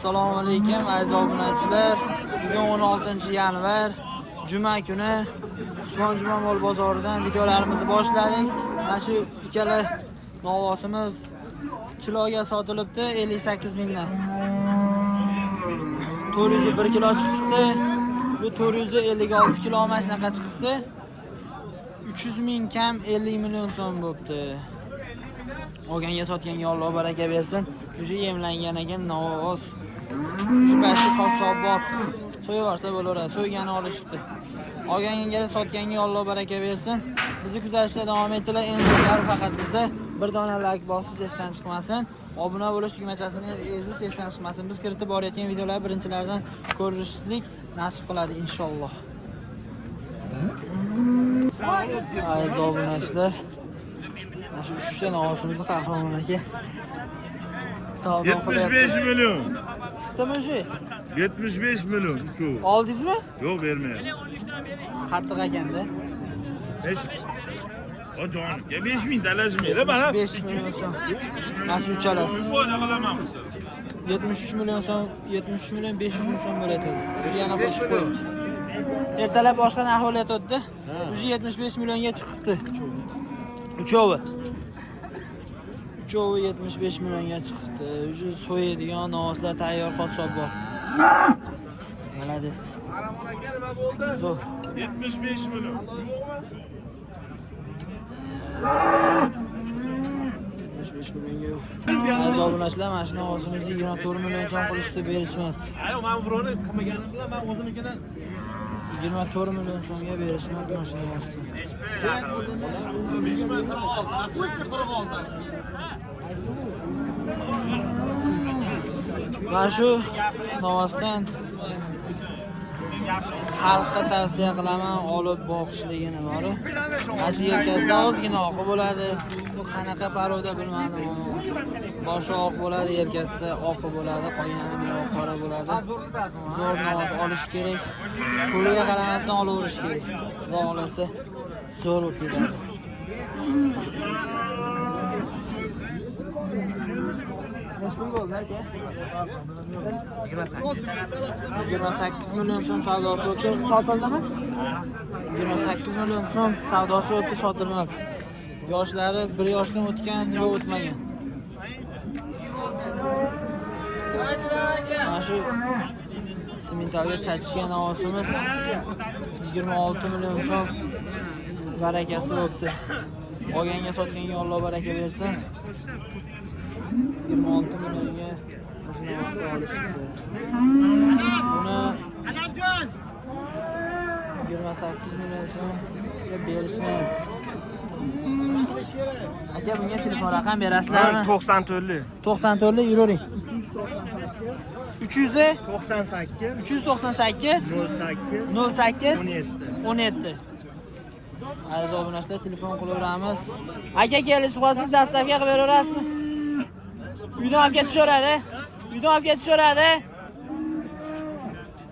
Assalomu alaykum aziz obunachilar. Bugun 16-yanvar juma kuni Usmon juma mol bozoridan videolarimizni boshladik. Mana shu ikkala novvosimiz kiloga sotilibdi 58 mingdan. 401 kilo chiqibdi. Bu 456 kilo mana shunaqa chiqibdi. 300 ming kam 50 million so'm bo'libdi. Olganga sotganga Alloh baraka bersin. O'sha yemlangan ekan novvos. Shu bashi qassobbot so'yvarsa bo'laveradi. So'ygani olishibdi. Olganga sotganga Alloh baraka bersin. Bizni kuzatishda davom etinglar. Endi faqat bizda bir dona like bosish esdan chiqmasin. Obuna bo'lish tugmachasini ezish esdan chiqmasin. Biz kiritib borayotgan videolar birinchilardan ko'rishlik nasib qiladi inshaalloh. Aziz obunachilar, shu 3 ta novvosimizni Qahramon aka savdo 75 milyon. Chiqdimi shu? 75 milyon. Oldingizmi? Yo'q, bermayapti. Qattiq ekanda. 5. O jon, 5 ming talashmaydi, mana. 5 million so'm. Mana shu uchalasi. 73 million so'm, 73 million 500 ming so'm bo'ladi. Shu yana qo'shib qo'yamiz. Ertalab boshqa narx bo'layotdi. Shu 75 millionga chiqibdi. Uchovi 75 millionga chiqibdi. Shu so'yadigan novvoslar tayyor qassob bor. Malades. Qahramon aka nima bo'ldi? Zo'r. 75 milyon. 75 millionga yo'q. Aziz obunachilar, mana shu novvosimizni 24 million so'm qilishdi berishmadi. Ayo, men birovni qilmaganim bilan men o'zimnikidan 24 million so'mga berishmadi mana shu novvosni. Mana shu novvosdan xalqqa tavsiya qilaman, olib boqishligini bor. Mana shu yelkasida ozgina oqi bo'ladi. Bu qanaqa paroda bilmadim. Boshi oq bo'ladi, yelkasida oqi bo'ladi, qolgani yo'q qora bo'ladi. Zo'r novvos olish kerak. Puliga qaramasdan olaverish kerak. Xohlasa zo'r bo'lib ketadi. Nechta bo'ldi aka? 28 million so'm savdosi o'tdi. Sotildimi? 28 million so'm savdosi o'tdi, sotilmadi. Yoshlari 1 yoshdan o'tgan, yo o'tmagan. Mana shu simentalga chachishgan novvosimiz 26 million so'm barakasi o'tdi. Olganga sotganga Alloh baraka bersin. 26 millionga o'shini vosita olishdi. Buni 28 million so'mga berishmayapti. Aka, bunga telefon raqam berasizlarmi? 94lik. 94lik yuravering. 398 398 08 17. Aziz obunachilar, telefon qilaveramiz. Aka, kelishib qolsangiz dastavka qilib beraverasizmi? Uydan olib ketishaveradi.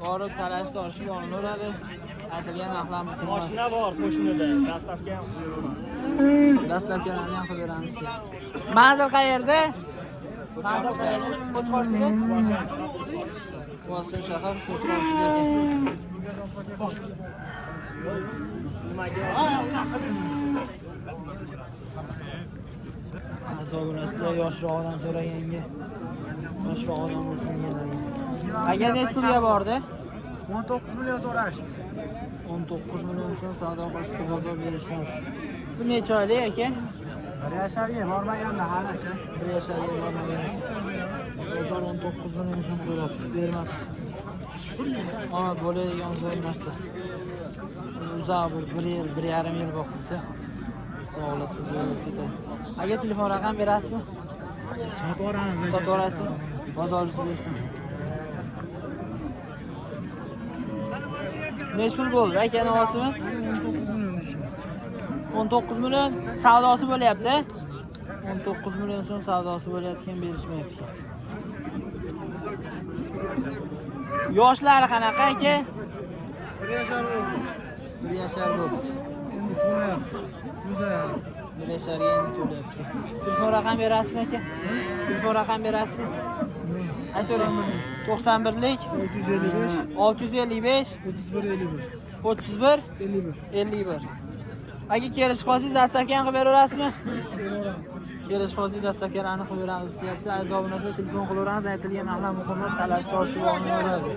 Borib talash tortishib olinaveradi. Aytilgan narxlarni mashina bor qo'shnida, dastavka ham qo'yaman. Dastavkalarni ham qilib beramiz. Manzil qayerda? Qo'chqorchiga? Qo'chqor shahar Qo'chqorchiga ekan. Azobunachilar yoshroq odam so'raganga yoshroq odam bo'lsin deganlarga. Agar nech pulga bordi? 19 million so'rashdi. 19 million so'm savdo qilishdi, bozor berishadi. Bu necha oylik aka? 1 yasharga bormaganda hali aka. 1 yasharga bormagan ekan. Bozor 19 million so'm so'rabdi, bermabdi. Ama bo'ladigan zo'r narsa. Uzoq bir yil, 1,5 yil boqilsa, xohlasiz bo'lib ketadi. Aka, telefon raqam berasizmi? Sotorasiz. Bozorchi bersin. Nech pul bo'ldi aka novvosimiz? 19 million savdosi bo'lyapti. 19 million so'm savdosi bo'layotgan, berishmayapti. Yoshlari qanaqa aka? 1 yashar bo'ldi. 1 yashar bo'ldi. Endi to'layapti. Uzayapti. 1 yasharga endi to'layapti. Telefon raqam berasizmi aka? Telefon raqam berasizmi? Aytavering. 91lik 655 655 31 51 31 51 51. Aka kelishib qolsangiz dastavkani qilib beraverasizmi? Kelishib qolsangiz dastavkalarni qilib beramiz. Sizga aziz obunachilar telefon qilaveramiz. Aytilgan narxlar muhim emas, talab so'rashib olmayveradi.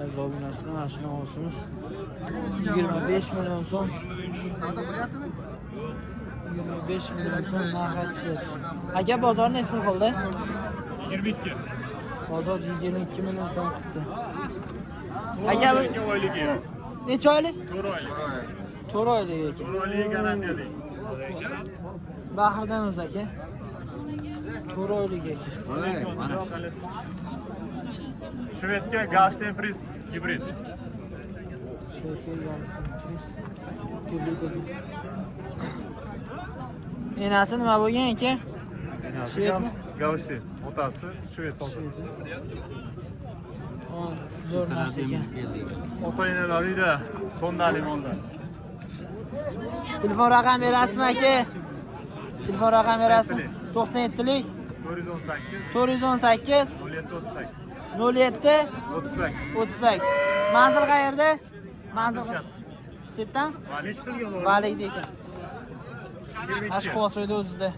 Aziz obunachilar, mana shuni olsangiz 25 million so'm. 25 million so'm narx aytishyapti. Aka bozorni ismi qildi? 22. Bozor 22 million so'm qildi. Aka oyligi. necha oylik? 4 oylik. 4 oylik ekan. 4 oylik garantiyali. Bahridan o'zi aka. 4 oylik ekan. Shvedga Golstein Fris gibrid. Shvedga Golstein Fris gibrid ekan. Enasi nima bo'lgan aka? Shvedmi? Golstein. Otasi Shved oldi. Zo'r narsa ekan. Ota-onalarida tonda limonda. Telefon raqam berasizmi aka? Telefon raqam berasizmi? 97lik 418 418 07 07 38. 38. Manzil qayerda? Manzil Setdan? Valikda ekan. Ashqosoyda o'zida.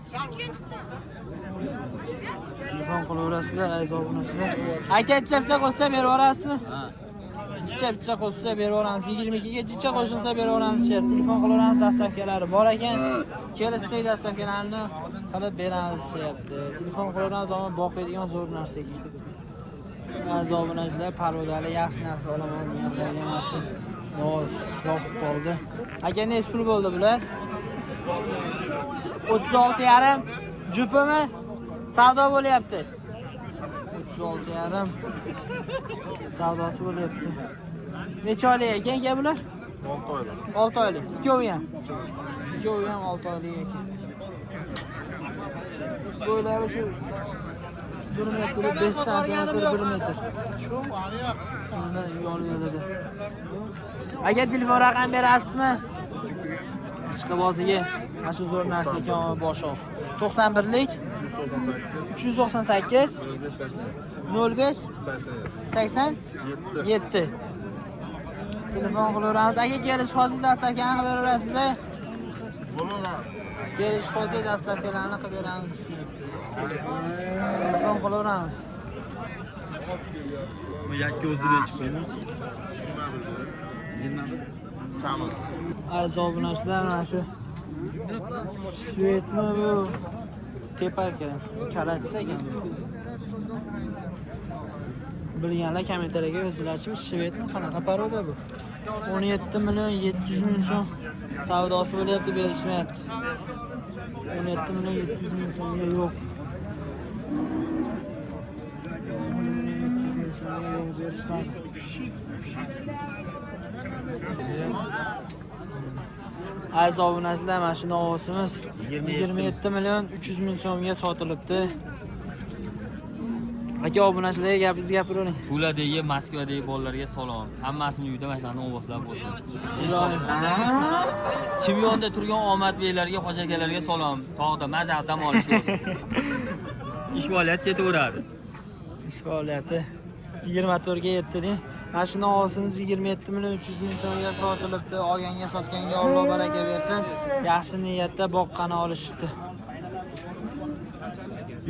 Telefon qilaverasizlar, aziz obunachilar. Aka chapcha qo'shsa berib yuborasizmi? Chapcha qo'shsa berib yuboramiz. 22 ga chicha qo'shilsa berib yuboramiz. Telefon qilaveramiz, dastavkalari bor ekan. Kelishsak dastavkalarni qilib beramiz deyapti. Telefon qilaveramiz, ammo boqadigan zo'r narsa ekan. Aziz obunachilar, parvodali yaxshi narsa olaman deganlarga mana shu noz yoqib qoldi. Aka nechi pul bo'ldi bular? 36,5 jupimi? Savdo bo'lyapti. 36,5 savdosi bo'lyapti. Necha oylik ekan aka bular? 6 oylik 6 oylik. Ikkovi ham. Ikkovi ham 6 oylik ekan. Bo'ylari shu 1 metr 5 santimetr 1 metr. Shundan yo'l-yo'lida. Aka telefon raqam berasizmi? Ishqiboziga mana shu zo'r narsa ekan boshov. 91lik 398 05 87 telefon qilaveramiz. Aka kelishib qolsangiz dastavkani qilib beraverasiz. Kelishib qolsangiz dastavkalarni qilib beramiz. Telefon qilaveramiz. Bu yakka o'zini ichib qo'yamiz. Tamam. Aziz obunachilar, mana shu Shvedmi bu? Teparka, kalatsa ekan. Bilganlar kommentariyga yozinglarchi, Shvedmi qanaqa paroda bu? 17 million 700 ming so'm savdosi bo'lyapti, berishmayapti. 17 million 700 ming so'mga yo'q. 700 ming so'mga yo'q berishmaydi. Aziz obunachilar, mana shu novosimiz 27 million 300 ming so'mga sotilibdi. Aka obunachilarga gapingizni gapiravering. Puladagi, Moskvadagi bolalarga salom. Hammasini uyda mashina ovozlab bo'lsin. Chimyonda turgan omad beylarga, hoji akalarga salom. Tog'da mazaq dam olish bo'lsin. Ish faoliyat ketaveradi. Ish faoliyati 24 ga yetdi deng. Mana shu novosimiz 27 million 300 ming so'mga sotilibdi. Olganga sotganga Alloh baraka bersin. Yaxshi niyatda boqqani olishibdi.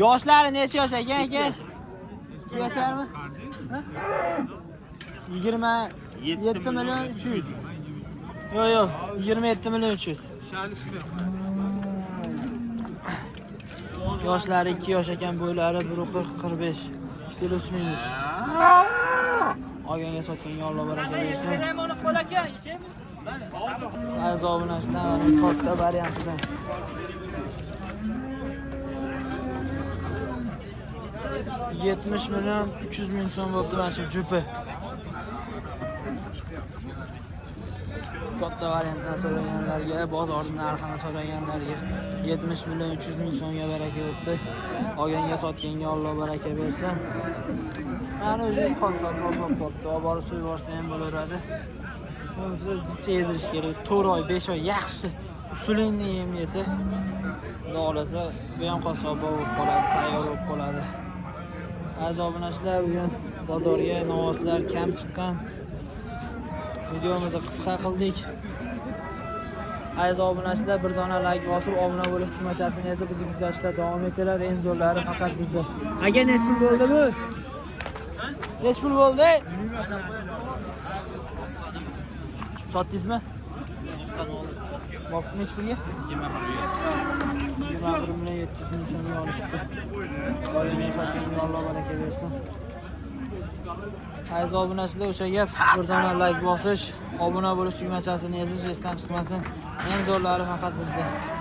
Yoshlari necha yosh ekan aka? 2 yasharmi? 27 million 300. Yo'q, 27 million 300. Yoshlari 2 yosh ekan, bo'ylari 1.40-45. İşte do'stimiz. Olganga sotganga Alloh baraka bersin. Aziz obunachilar, katta variantidan. $70 million 300 ming so'm bo'ldi mana shu jupi. Katta variantdan so'raganlarga, bozorning narxini so'raganlarga 70 million 300 ming so'mga baraka o'tdi. Olganga sotganga Alloh baraka bersin. Mana o'zi qolsa bo'pti, olib borib so'yib yuborsa ham bo'laveradi. O'zi jicha yedirish kerak. 4 oy, 5 oy yaxshi usulingni yem yesa Xudo xolasa bu ham qassobga bo'lib qoladi, tayyor bo'lib qoladi. Aziz obunachilar, bugun bozorga novvoslar kam chiqqan. Videomizni qisqa qildik. Aziz obunachilar, bir dona like bosib, obuna bo'lish tugmachasini esa bizni kuzatishda davom etinglar. Eng zo'rlari faqat bizda. Aka, nech pul bo'ldi bu? Nech pul bo'ldi? Sotdingizmi? Bak, nech pulga? 21 million 700 ming so'mga olishibdi. Qolgan sotgan Alloh baraka bersin. Aziz obunachilar, o'sha gap, bir dona like bosish, obuna bo'lish tugmachasini ezish esdan chiqmasin. Eng zo'rlari faqat bizda.